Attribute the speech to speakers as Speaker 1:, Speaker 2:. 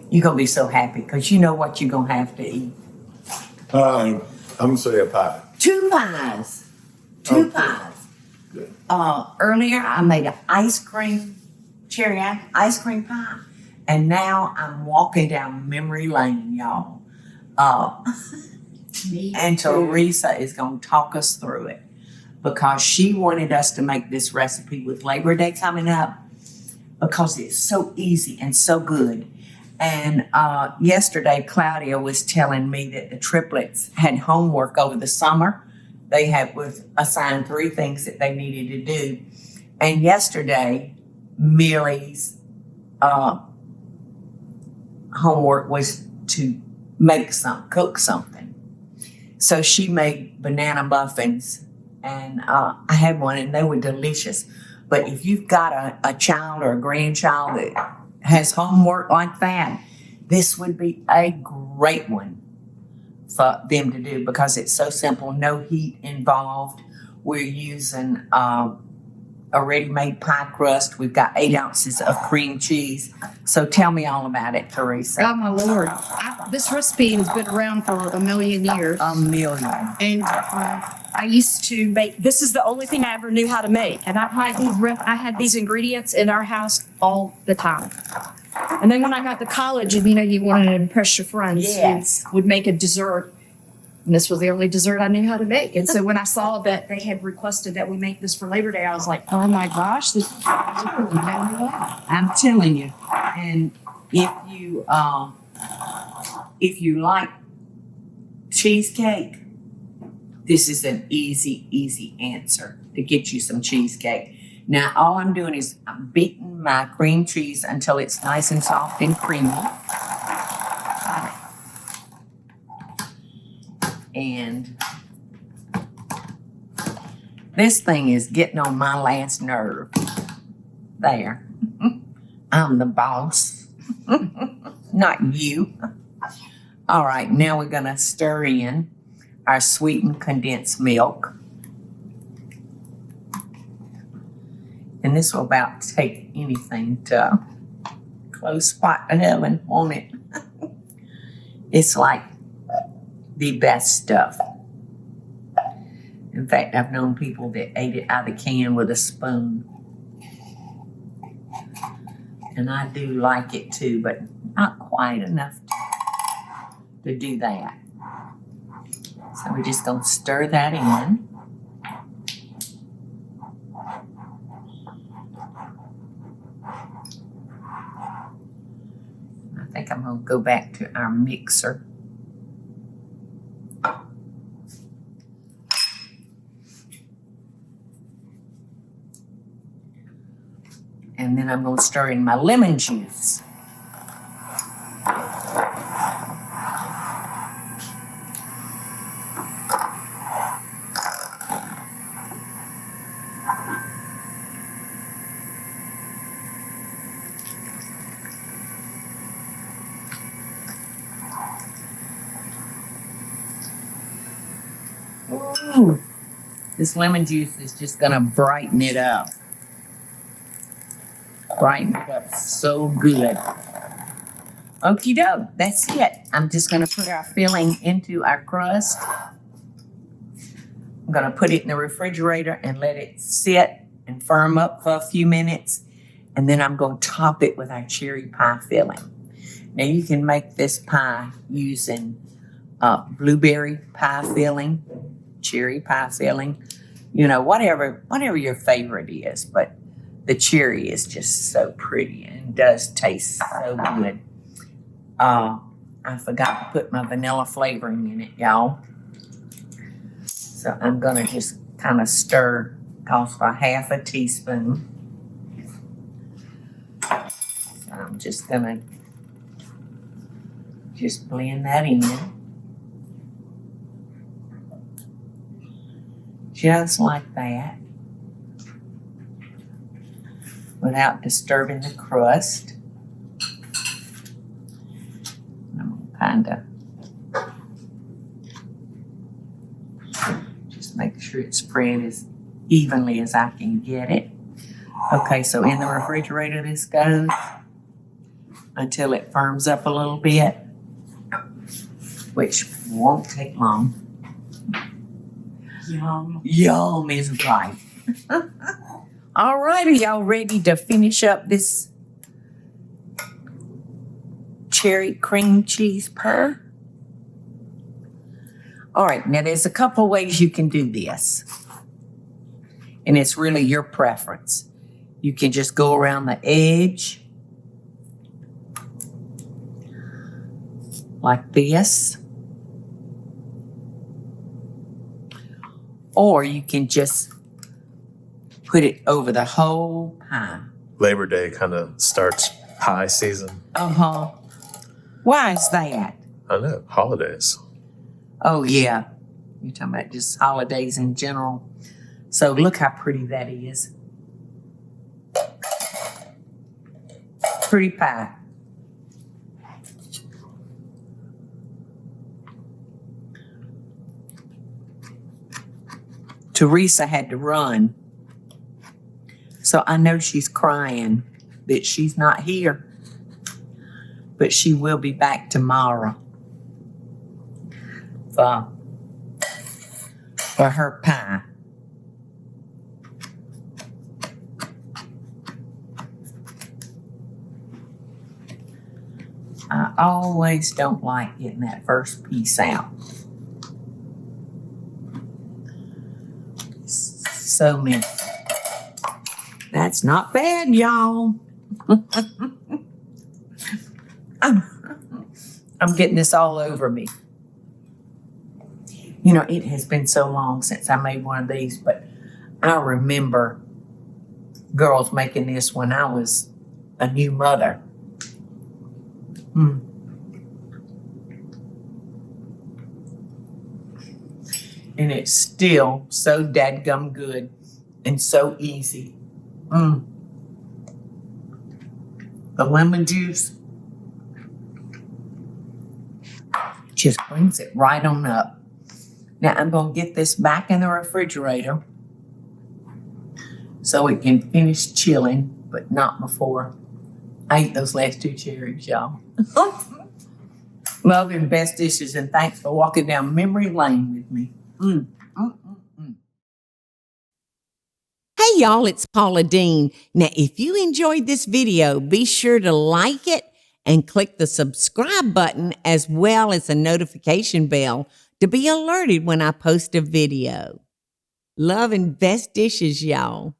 Speaker 1: You're going to be so happy because you know what you're going to have to eat.
Speaker 2: I'm going to say a pie.
Speaker 1: 2 pies. Two pies.
Speaker 2: Good.
Speaker 1: Earlier, I made an cherry ice cream pie. And now I'm walking down memory lane, y'all. And Teresa is going to talk us through it because she wanted us to make this recipe with Labor Day coming up because it's so easy and so good. And yesterday, Claudia was telling me that the triplets had homework over the summer. They was assigned 3 things that they needed to do. And yesterday, Millie's homework was to cook something. So she made banana muffins, and I had one, and they were delicious. But if you've got a child or a grandchild that has homework like that, this would be a great one for them to do because it's so simple, no heat involved. We're using a ready-made pie crust. We've got 8 ounces of cream cheese. So tell me all about it, Teresa.
Speaker 3: Oh, my Lord. This recipe has been around for a million years.
Speaker 1: A million.
Speaker 3: And I used to make, this is the only thing I ever knew how to make. And I had these ingredients in our house all the time. And then when I got to college, and you wanted to impress your friends,
Speaker 1: yes,
Speaker 3: you would make a dessert. And this was the only dessert I knew how to make. And so when I saw that they had requested that we make this for Labor Day, I was like, oh my gosh, this is
Speaker 1: I'm telling you. And if you like cheesecake, this is an easy answer to get you some cheesecake. Now, all I'm doing is I'm beating my cream cheese until it's nice and soft and creamy. And this thing is getting on my last nerve. There. I'm the boss. Not you. All right, now we're going to stir in our sweetened condensed milk. And this will about take anything to close spot to heaven, won't it? It's like the best stuff. In fact, I've known people that ate it out of the can with a spoon. And I do like it too, but not quite enough to do that. So we're just going to stir that in. I think I'm going to go back to our mixer. And then I'm going to stir in my lemon juice. Ooh, this lemon juice is just going to brighten it up. Brighten it up so good. Okie doke, that's it. I'm just going to put our filling into our crust. I'm going to put it in the refrigerator and let it sit and firm up for a few minutes. And then I'm going to top it with our cherry pie filling. Now you can make this pie using blueberry pie filling, cherry pie filling, whatever your favorite is. But the cherry is just so pretty and does taste so good. I forgot to put my vanilla flavoring in it, y'all. So I'm going to just kind of stir, cost for half a teaspoon. So I'm just going to just blend that in. Just like that. Without disturbing the crust. I'm kind of just make sure it's spread as evenly as I can get it. Okay, so in the refrigerator this goes. until it firms up a little bit, which won't take long.
Speaker 3: Yum.
Speaker 1: Yum is right. All right, are y'all ready to finish up this cherry cream cheese pie? All right, now there's a couple ways you can do this, and it's really your preference. You can just go around the edge like this, or you can just put it over the whole pie.
Speaker 4: Labor Day kind of starts pie season.
Speaker 1: Uh-huh. Why is that?
Speaker 4: I know, holidays.
Speaker 1: Oh, yeah. You're talking about just holidays in general. So look how pretty that is. Pretty pie. Teresa had to run. So I know she's crying that she's not here. But she will be back tomorrow for her pie. I always don't like getting that first piece out. So many. That's not bad, y'all. I'm getting this all over me. You know, it has been so long since I made one of these, but I remember girls making this when I was a new mother. And it's still so dadgum good and so easy. The lemon juice just brings it right on up. Now I'm going to get this back in the refrigerator so it can finish chilling, but not before I eat those last two cherries, y'all. Love and best dishes, and thanks for walking down memory lane with me.
Speaker 5: Hey y'all, it's Paula Deen. Now, if you enjoyed this video, be sure to like it and click the subscribe button as well as the notification bell to be alerted when I post a video. Love and best dishes, y'all.